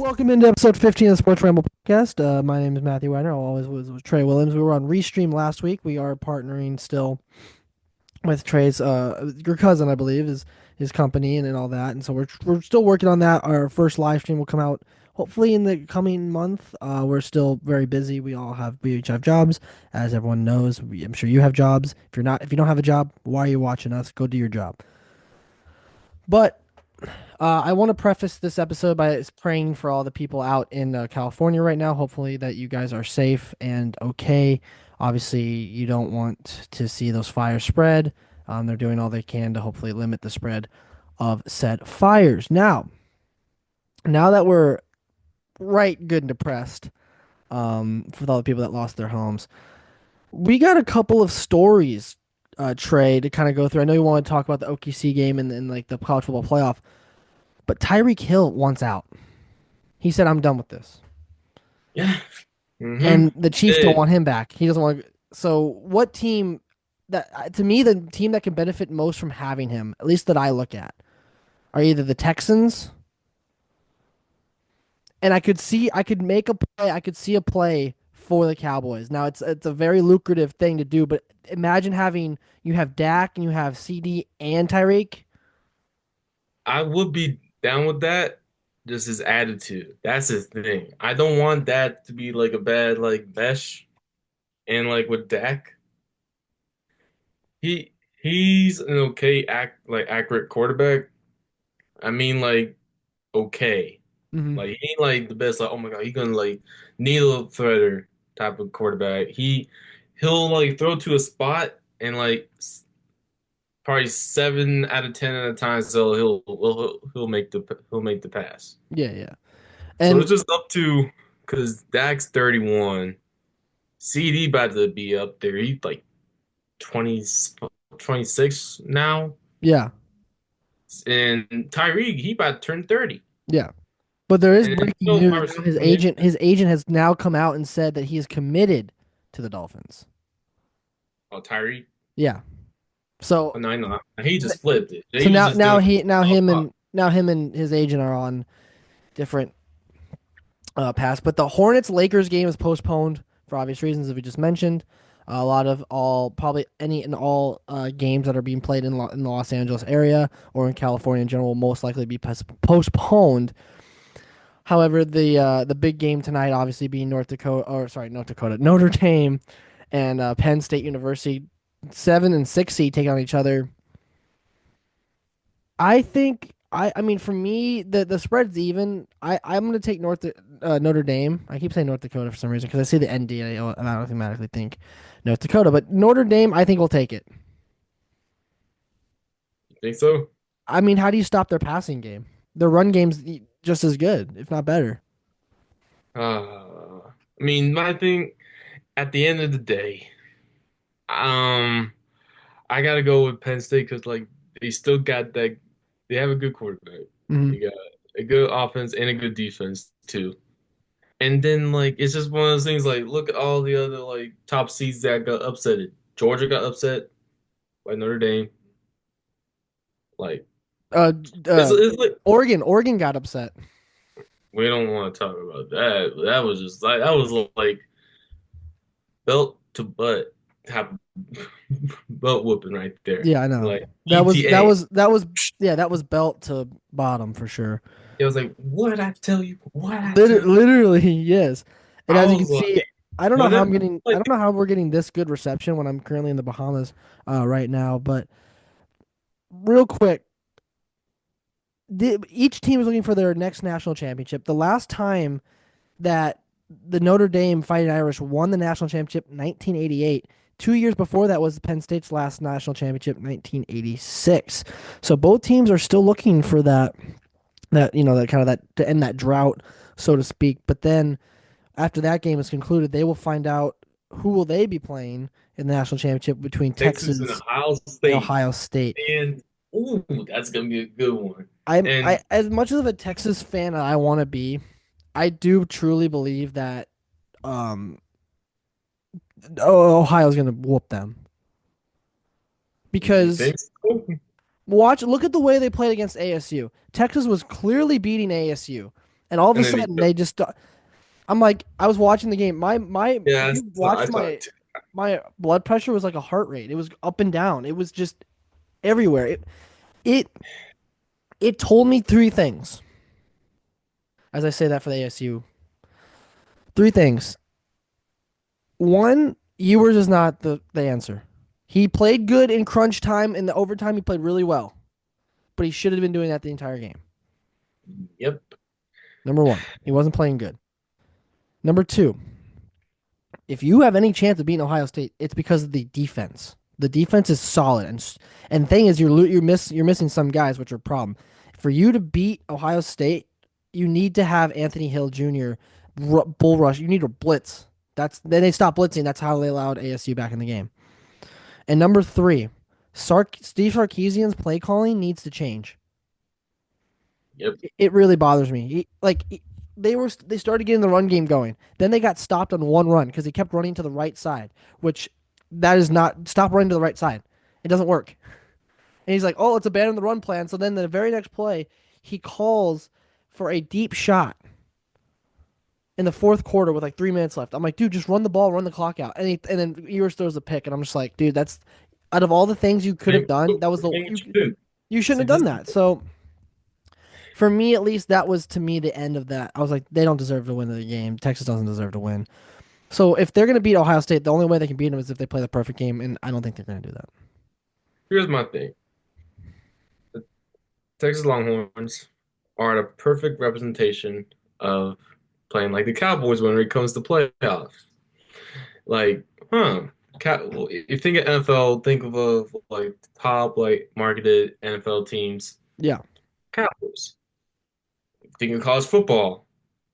Welcome into episode 15 of the Sports Ramble Podcast. My name is Matthew Weiner. I always was with Trey Williams. We were on Restream last week. We are partnering still with Trey's, your cousin, I believe, is his company and all that. And so we're still working on that. Our first live stream will come out hopefully in the coming month. We're still very busy. We each have jobs, as everyone knows. I'm sure you have jobs. If you don't have a job, why are you watching us? Go do your job. But I want to preface this episode by praying for all the people out in California right now. Hopefully, that you guys are safe and okay. Obviously, you don't want to see those fires spread. They're doing all they can to hopefully limit the spread of said fires. Now that we're right good and depressed for all the people that lost their homes, we got a couple of stories, Trey, to kind of go through. I know you want to talk about the OKC game and like the college football playoff. But Tyreek Hill wants out. He said, "I'm done with this," Yeah. Mm-hmm. and the Chiefs don't want him back. He doesn't want. So, what team that to me the team that can benefit most from having him, at least that I look at, are either the Texans, and I could make a play. I could see a play for the Cowboys. Now, it's a very lucrative thing to do, but imagine having you have Dak and you have CD and Tyreek. I would be down with that. Just his attitude. That's his thing. I don't want that to be like a bad like mesh. And like with Dak, he's an okay accurate quarterback. I mean like okay. Hmm. Like he ain't like the best like oh my God, he gonna like needle threader type of quarterback. He'll like throw to a spot and like probably 7 out of 10 at a time, so he'll make the pass. Yeah, yeah, So and it's just up to because Dak's 31, CD about to be up there. He's like 20, 26 now, yeah, and Tyreek he about to turn 30. yeah. But there is And then breaking you know, news wide now. receiver coming in. His agent has now come out and said that he is committed to the Dolphins. Oh, Tyreek. Yeah. So Oh, no, I know. He just flipped it. so He was just doing now him and his agent are on different paths. But the Hornets Lakers game is postponed for obvious reasons, as we just mentioned. A lot of all probably any and all games that are being played in the Los Angeles area or in California in general will most likely be postponed. However, the big game tonight, obviously being North Dakota, Notre Dame, and Penn State University, 7 and 6 seed taking on each other. I mean, for me, the spread's even. I'm gonna take Notre Dame. I keep saying North Dakota for some reason because I see the ND and I automatically think North Dakota, but Notre Dame, I think will take it. You think so? I mean, how do you stop their passing game? Their run game's just as good, if not better. I mean, my thing at the end of the day, um, I gotta go with Penn State because like they still got that. They have a good quarterback. Hmm. They got a good offense and a good defense too. And then like it's just one of those things. Like look at all the other like top seeds that got upset. Georgia got upset by Notre Dame. Like Uh, uh, it's like Oregon got upset. we don't want to talk about that. But that was just like that was like belt to butt type of butt whooping right there. Yeah, I know. Like ETA. Yeah, that was belt to bottom for sure. It was like, what did I tell you? What did I tell you? Literally, yes. And I as you can was see, like, I like don't know how we're getting this good reception when I'm currently in the Bahamas right now, but real quick, each team is looking for their next national championship. The last time that the Notre Dame Fighting Irish won the national championship, 1988. 2 years before that was Penn State's last national championship, 1986. So both teams are still looking for that kind of that to end that drought, so to speak. But then after that game is concluded, they will find out who will they be playing in the national championship between Texas and Texas Ohio and State. Ohio State. And ooh, that's gonna be a good one. I And as much of a Texas fan as I want to be, I do truly believe that um Ohio's going to whoop them you because think so? look at the way they played against ASU. Texas was clearly beating ASU. And all of a and then he sudden they just I'm like, I was watching the game. If yeah, you I watched saw it too. my blood pressure was like a heart rate. It was up and down. It was just everywhere. It it told me three things. As I say that for the ASU, three things. One, Ewers is not the answer. He played good in crunch time. In the overtime, he played really well, but he should have been doing that the entire game. Yep. Number one, he wasn't playing good. Number two, if you have any chance of beating Ohio State, it's because of the defense. The defense is solid, and thing is, you're missing some guys, which are a problem. For you to beat Ohio State, you need to have Anthony Hill Jr. Bull rush. You need to blitz. That's then they stopped blitzing. That's how they allowed ASU back in the game. And number three, Steve Sarkisian's play calling needs to change. Yep. It really bothers me. They started getting the run game going. Then they got stopped on one run because he kept running to the right side, which that is not stop running to the right side. It doesn't work. And he's like, "Oh, let's abandon the run plan." So then the very next play, he calls for a deep shot in the fourth quarter with like 3 minutes left. I'm like, "Dude, just run the ball, run the clock out." And then Ewers throws a pick, and I'm just like, "Dude, that's out of all the things you could have Maybe done, that was the maybe it should. you shouldn't See, have done this that." So for me, at least, that was to me the end of that. I was like, they don't deserve to win the game. Texas doesn't deserve to win. So if they're going to beat Ohio State, the only way they can beat them is if they play the perfect game, and I don't think they're going to do that. here's my thing. The Texas Longhorns are the perfect representation of playing like the Cowboys when it comes to playoffs. Like, huh? Well, if you think of NFL, think of like top like marketed NFL teams. Yeah, Cowboys. Think of college football,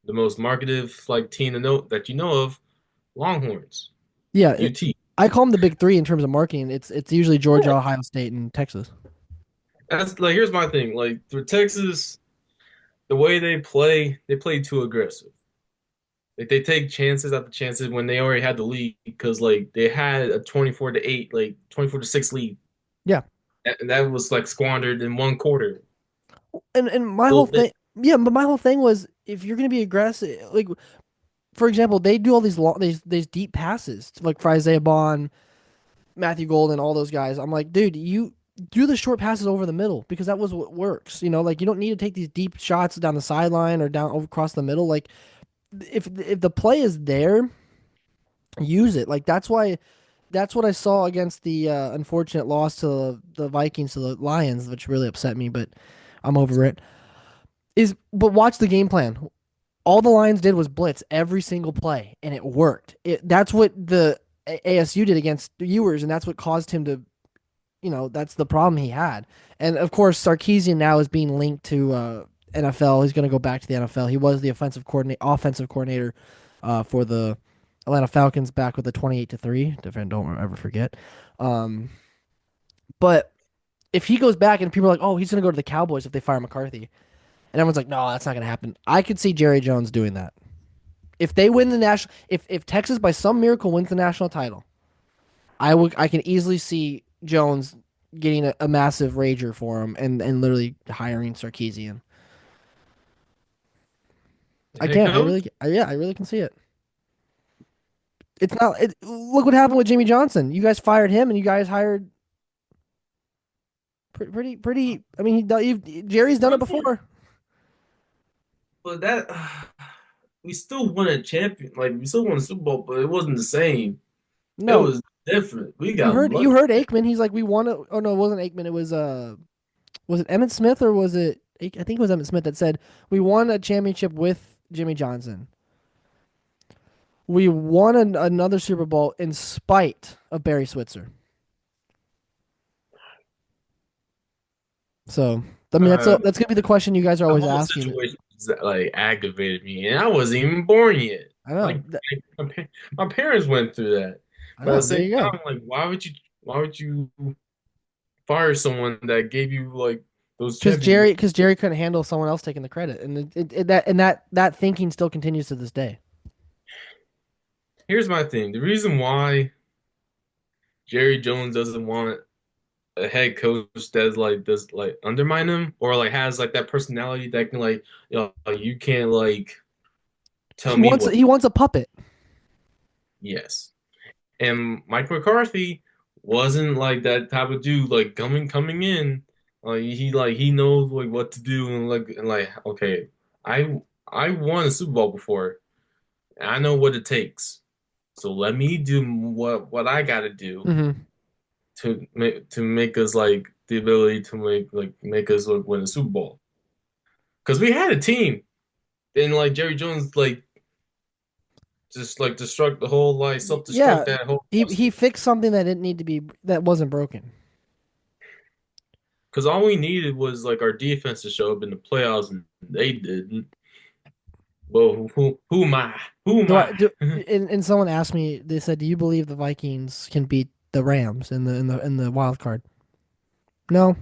the most marketed like team to know that you know of, Longhorns, yeah. UT. I call them the big three in terms of marketing. It's usually Georgia, Ohio State, and Texas. That's like here's my thing. Like for Texas, the way they play too aggressive. Like they take chances after chances when they already had the lead because like they had a 24-8, like 24-6 lead. Yeah, And that was like squandered in one quarter. and my whole Little bit. thing, yeah, but my whole thing was if you're going to be aggressive, like for example, they do all these deep passes like for Isaiah Bond, Matthew Golden, all those guys. I'm like, dude, you do the short passes over the middle because that was what works. Like you don't need to take these deep shots down the sideline or down across the middle. Like if the play is there, use it. Like that's what I saw against the unfortunate loss to the Vikings to the Lions, which really upset me. But I'm over it. But watch the game plan. All the Lions did was blitz every single play, and it worked. That's what the ASU did against the Ewers, and that's what caused him to that's the problem he had. And of course, Sarkisian now is being linked to NFL. He's going to go back to the NFL. He was the offensive coordinator for the Atlanta Falcons back with the 28-3. Don't ever forget. Um, but if he goes back and people are like, "Oh, he's going to go to the Cowboys if they fire McCarthy," and everyone's like, "No, that's not going to happen." I could see Jerry Jones doing that if they win the national. If Texas by some miracle wins the national title, I can easily see Jones getting a massive rager for him and literally hiring Sarkisian. I Head can. coach? Yeah, I really can see it. It's not. Look what happened with Jimmy Johnson. You guys fired him, and you guys hired pretty. I mean, Jerry's done it before. But that we still won a champion. Like we still won a Super Bowl, but it wasn't the same. It No, was different. We you got heard lucky. you heard Aikman. He's like, we won it. Oh no, it wasn't Aikman. It was it Emmett Smith or was it? I think it was Emmett Smith that said we won a championship with Jimmy Johnson. We won another Super Bowl in spite of Barry Switzer. So, I mean, Uh, that's gonna be the question you guys are the always whole asking. situation like aggravated me, and I wasn't even born yet. I know. Like my, my parents went through that, I but at the know. There same you go. time, like why would you fire someone that gave you like those championships? Because Jerry couldn't handle someone else taking the credit, and that thinking still continues to this day. Here's my thing: the reason why Jerry Jones doesn't want a head coach that's like does like undermine him or like has like that personality that can like you can't like tell me what He wants a puppet. yes. And Mike McCarthy wasn't like that type of dude like coming in like he knows like what to do and like okay I won a Super Bowl before and I know what it takes. So let me do what I got to do Hmm. to make us like the ability to make us like win a Super Bowl. Because we had a team, and like Jerry Jones like just like destruct the whole like self-destruct Yeah, that whole he roster. fixed something that didn't need to be that wasn't broken. Because all we needed was like our defense to show up in the playoffs, and they didn't. Well, who am I? Who am Do I I? do? And someone asked me. They said, "Do you believe the Vikings can beat the Rams in the wild card?" No.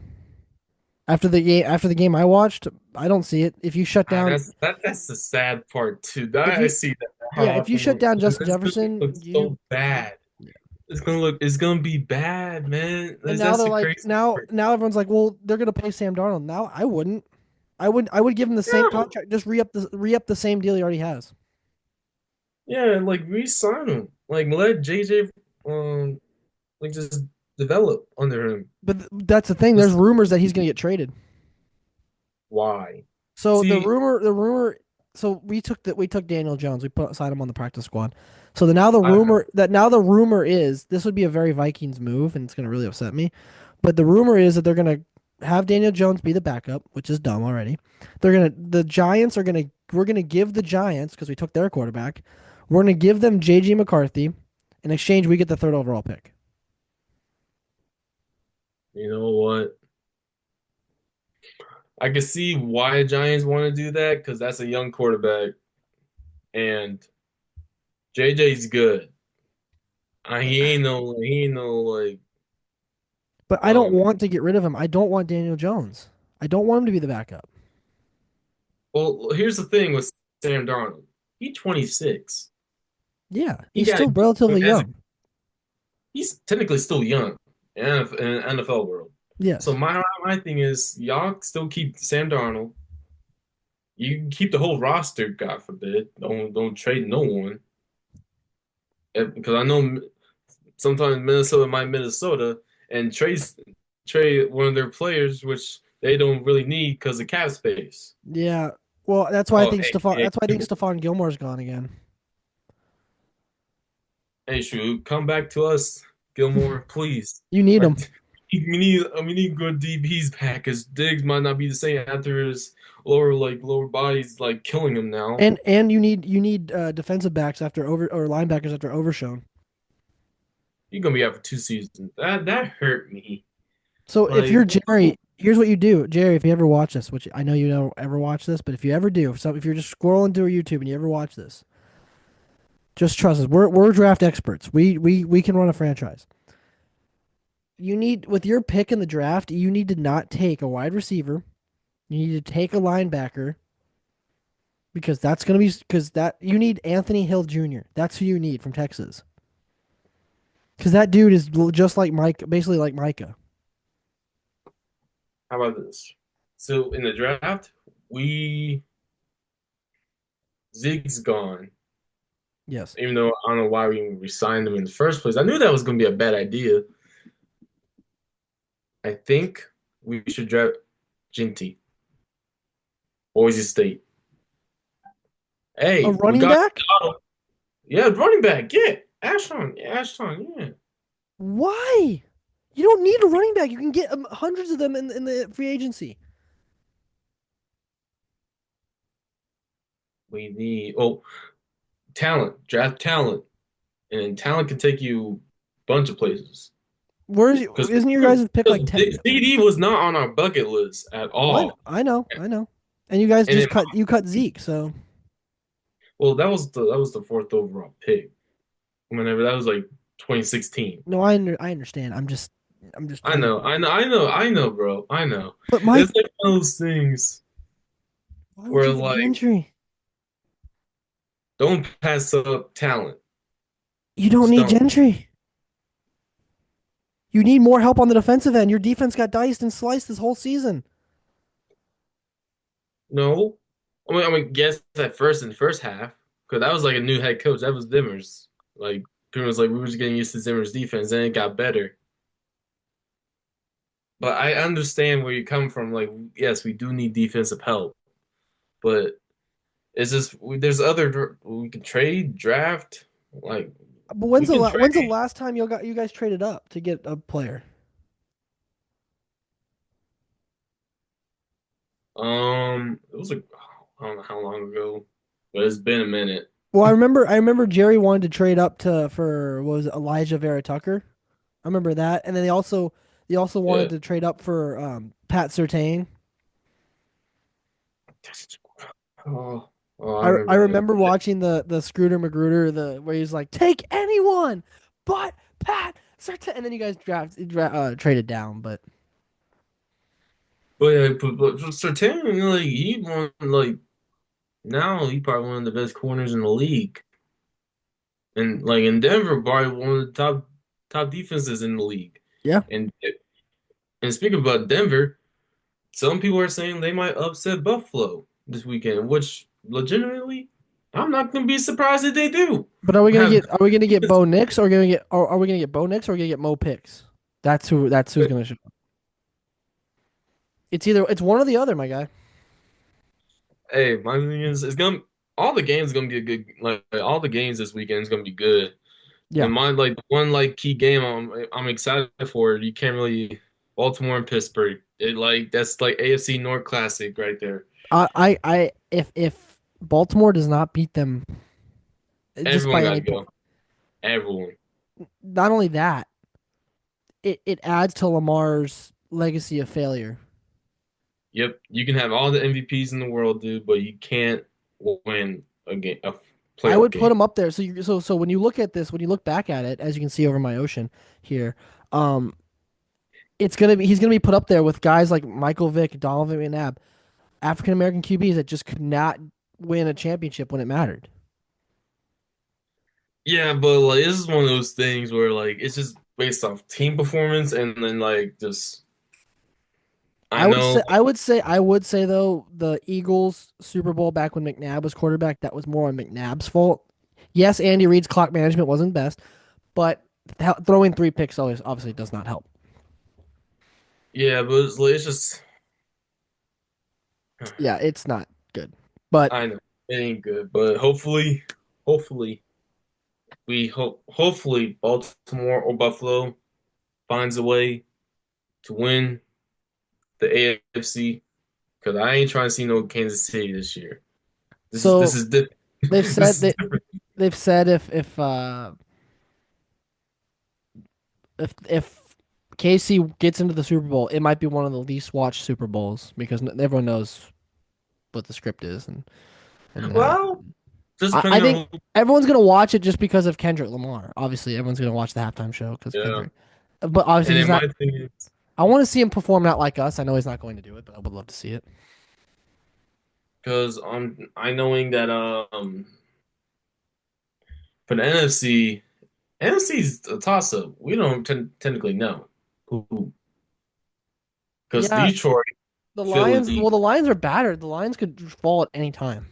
After the game I watched, I don't see it. If you shut down, That's the sad part too. if I you see that yeah, if you happen. shut down Justin It's gonna Jefferson, look so bad. yeah. It's gonna be bad, man. And now That's they're the like crazy now part. now everyone's like, well, they're gonna pay Sam Darnold. Now I wouldn't. I would give him the same No. contract. Just re up the same deal he already has. Yeah, and like re-sign him. Like let JJ um like just develop under him. But that's the thing. There's Just rumors that he's gonna get traded. why? So See, so we took Daniel Jones. We put signed him on the practice squad. So now the I rumor that now the rumor is this would be a very Vikings move, and it's gonna really upset me. But the rumor is that they're gonna have Daniel Jones be the backup, which is dumb already. The Giants are gonna we're gonna give the Giants because we took their quarterback. We're gonna give them JG McCarthy. In exchange, we get the third overall pick. you know what? I can see why Giants want to do that because that's a young quarterback and JJ's good. He ain't no like But I don't um want to get rid of him. I don't want Daniel Jones. I don't want him to be the backup. well here's the thing with Sam Darnold. He's 26. Yeah, He he's got still relatively as a young. he's technically still young in the NFL world. So Yes. my thing is y'all still keep Sam Darnold. You can keep the whole roster, God forbid. Don't trade no one. Because I know sometimes Minnesota might Minnesota and trade one of their players, which they don't really need because of cap space. Yeah. Well, Oh, hey, hey, That's why I think Stephon Gilmore's gone again. hey, shoot, come back to us, Gilmore, please. You need him. Like we need good DBs back because Diggs might not be the same after his lower body's like killing him now. And you need defensive backs after over or linebackers after Overshown. You're gonna be out for 2 seasons. That hurt me. So if Like you're Jerry, here's what you do, Jerry. If you ever watch this, which I know you don't ever watch this, but if you ever do, so if you're just scrolling through YouTube and you ever watch this, just trust us. We're draft experts. We can run a franchise. You need with your pick in the draft, you need to not take a wide receiver. You need to take a linebacker because that's going to be because that you need Anthony Hill Jr. That's who you need from Texas. Because that dude is just like Mike, basically like Micah. how about this? So in the draft, we Zeke's gone. Yes. Even though I don't know why we resigned him in the first place. I knew that was going to be a bad idea. I think we should draft Ginty, Boise State. A Hey, we running got back? yeah, running back. Yeah, Ashton. Yeah, Ashton. Yeah, Why? You don't need a running back. You can get hundreds of them in the free agency. we need talent. Draft talent, and talent can take you a bunch of places. Where's Because isn't your guys' pick like 10? CD was not on our bucket list at Oh, all. I know. And you guys And just then, cut Zeke, so well, that was the fourth overall pick. Whenever that was like 2016. no, I understand. I'm just I trying to. know, I know, I know, I know, bro. I know. But Mike, It's like one of those things why would where you get like Gentry? don't pass up talent. You don't Just need don't. Gentry. You need more help on the defensive end. Your defense got diced and sliced this whole season. No, I mean, guess at first in the first half because that was like a new head coach. That was Zimmer's. Like pretty much like we were just getting used to Zimmer's defense, and it got better. But I understand where you come from. Like, yes, we do need defensive help, but it's just there's other we can trade, draft, like But we can when's the trade. last time you guys traded up to get a player? It was like I don't know how long ago, but it's been a minute. Well, I remember Jerry wanted to trade up to for what was it, Elijah Vera Tucker. I remember that, and then they also wanted Yeah. to trade up for Pat Surtain. Oh, oh, I remember I that. remember watching the Scooter Magruder the where he's like take anyone but Pat Surtain, and then you guys traded down, but But yeah, but Sertan, like he won like now he probably one of the best corners in the league, and like in Denver, probably one of the top defenses in the league. yeah. And speaking about Denver, some people are saying they might upset Buffalo this weekend, which legitimately, I'm not gonna be surprised if they do. But are we gonna get Bo Nix or are we gonna get Bo Nix or are we gonna get Mo Picks? That's who's gonna show up. It's one or the other, my guy. Hey, my thing is, it's gonna all the games gonna be a good like all the games this weekend is gonna be good. Yeah. And my like one like key game I'm excited for. You can't really Baltimore and Pittsburgh. It like that's like AFC North Classic right there. If Baltimore does not beat them just Everyone by got any to point, go. Everyone. not only that, it adds to Lamar's legacy of failure. Yep, you can have all the MVPs in the world, dude, but you can't win a I playoff would put game. him up there. So when you look at this, when you look back at it, as you can see over my ocean here, um, he's gonna be put up there with guys like Michael Vick, Donovan McNabb, African American QBs that just could not win a championship when it mattered. Yeah, but like this is one of those things where like it's just based off team performance and then like just I know, I would say though the Eagles Super Bowl back when McNabb was quarterback, that was more on McNabb's fault. Yes, Andy Reid's clock management wasn't best, but throwing three picks always obviously does not help. yeah, but it's just Yeah, it's not good. But I know it ain't good, but hopefully hopefully Baltimore or Buffalo finds a way to win the AFC because I ain't trying to see no Kansas City this year. This so is different. they've This said is that different. they've said if KC gets into the Super Bowl, it might be one of the least watched Super Bowls because everyone knows what the script is and Well, just I depending think on who. everyone's gonna watch it just because of Kendrick Lamar. Obviously, everyone's gonna watch the halftime show because Yeah, Kendrick. But obviously, and he's then not. my thing is I want to see him perform not like us. I know he's not going to do it, but I would love to see it. because I knowing that for the NFC's a toss up. We don't technically know who because Yeah, Detroit, the Lions. Philly, Well, the Lions are battered. The Lions could fall at any time.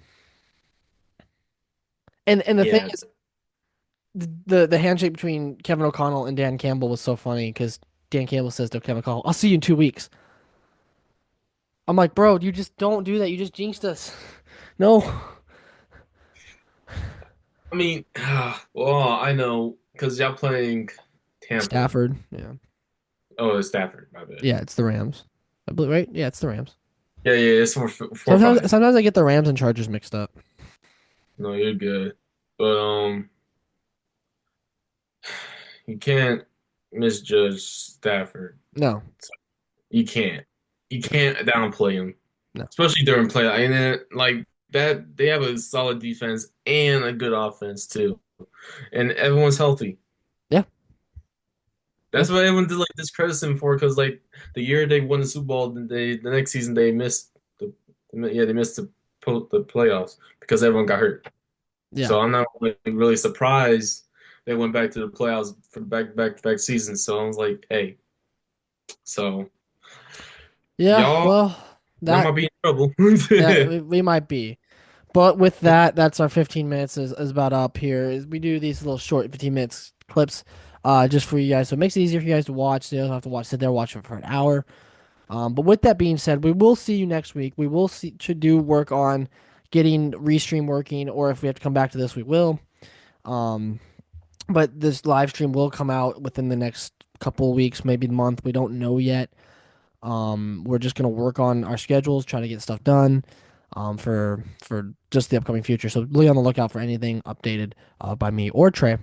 And the thing yeah. is, the handshake between Kevin O'Connell and Dan Campbell was so funny because Dan Campbell says to Kevin O'Connell, "I'll see you in 2 weeks." I'm like, bro, you just don't do that. You just jinxed us. No, I mean, well, I know because y'all playing Tampa. Stafford. Yeah, Oh, it's Stafford. My bad. yeah, it's the Rams. I believe, right? Yeah, it's the Rams. Yeah, yeah, it's 4-5. Sometimes I get the Rams and Chargers mixed up. No, you're good, but you can't misjudge Stafford. No, You can't. You can't downplay him, no. especially during play. And then like that, they have a solid defense and a good offense too, and everyone's healthy. Yeah, yeah. That's what everyone did like discredit him for because like the year they won the Super Bowl, the next season they missed they missed the playoffs because everyone got hurt. Yeah. So I'm not like, really surprised they went back to the playoffs for back season. So I was like, hey, so Yeah, y'all well, y'all might that be in trouble. yeah, we might be. But with that, that's our 15 minutes is about up here. We do these little short 15 minutes clips just for you guys. So it makes it easier for you guys to watch. So you don't have to sit there watching for an hour. But with that being said, we will see you next week. We will see to do work on getting Restream working, or if we have to come back to this, we will. Um, but this live stream will come out within the next couple of weeks, maybe a month. We don't know yet. We're just gonna work on our schedules, trying to get stuff done, for just the upcoming future. So be on the lookout for anything updated by me or Trey.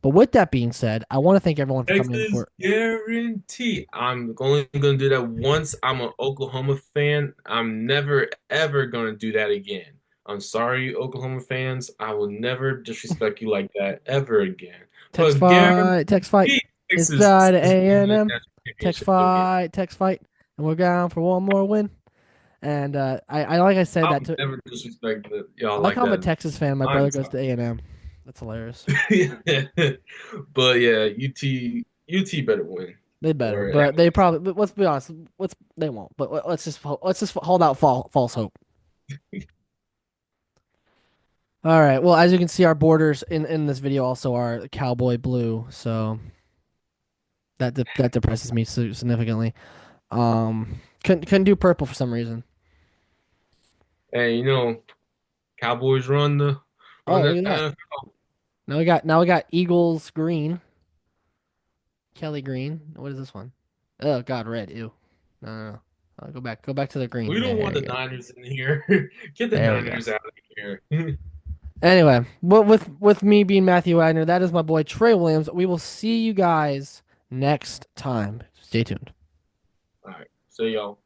But with that being said, I want to thank everyone for coming in Texas for. guarantee. I'm only going to do that once. I'm an Oklahoma fan. I'm never ever going to do that again. I'm sorry, Oklahoma fans. I will never disrespect you like that ever again. Text But fight, text fight. guarantee It's Texas tied to is winning the A&M. national Text championship again. fight, text fight, and we're down for one more win. And I like I said I'll that to. never disrespect I y'all like like how I'm a that. Texas fan. My I'm brother goes to sorry. A&M. That's hilarious. But yeah, UT better win. They better, Or but they probably. But let's be honest. They won't. But let's just hold out false hope. All right. Well, as you can see, our borders in this video also are cowboy blue, so that depresses me significantly. Couldn't do purple for some reason. hey, Cowboys run Oh, the look at that. NFL. Now we got Eagles green, Kelly green. What is this one? Oh God, red. Ew. No, no, no. Go back to the green. We There, don't there want the you go. Niners in here. Get the There we go. Niners out of here. Anyway, with me being Matthew Wagner, that is my boy Trey Williams. We will see you guys next time. Stay tuned. All right, see y'all.